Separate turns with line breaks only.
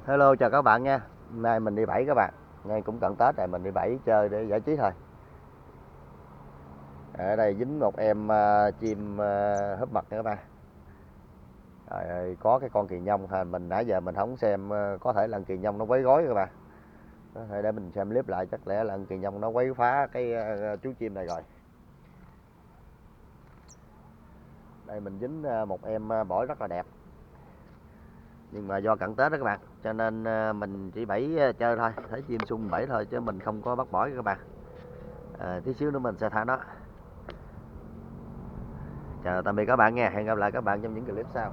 Hello, chào các bạn nha. Hôm nay mình đi bẫy các bạn. Ngay cũng cận Tết rồi, mình đi bẫy chơi để giải trí thôi. Ở đây dính một em chim húp mật nữa các bạn. Trời ơi, có cái con kỳ nhông ha, mình nãy giờ mình không xem, có thể là kỳ nhông nó quấy rối các bạn. Có thể để mình xem clip lại, chắc lẽ là kỳ nhông nó quấy phá cái chú chim này rồi. Đây mình dính một em bổi rất là đẹp. Nhưng mà do cận Tết đó các bạn, cho nên mình chỉ bẫy chơi thôi, thấy chim sung bẫy thôi chứ mình không có bắt bổi các bạn. Tí xíu nữa mình sẽ thả nó. Chào tạm biệt các bạn nha, hẹn gặp lại các bạn trong những clip sau.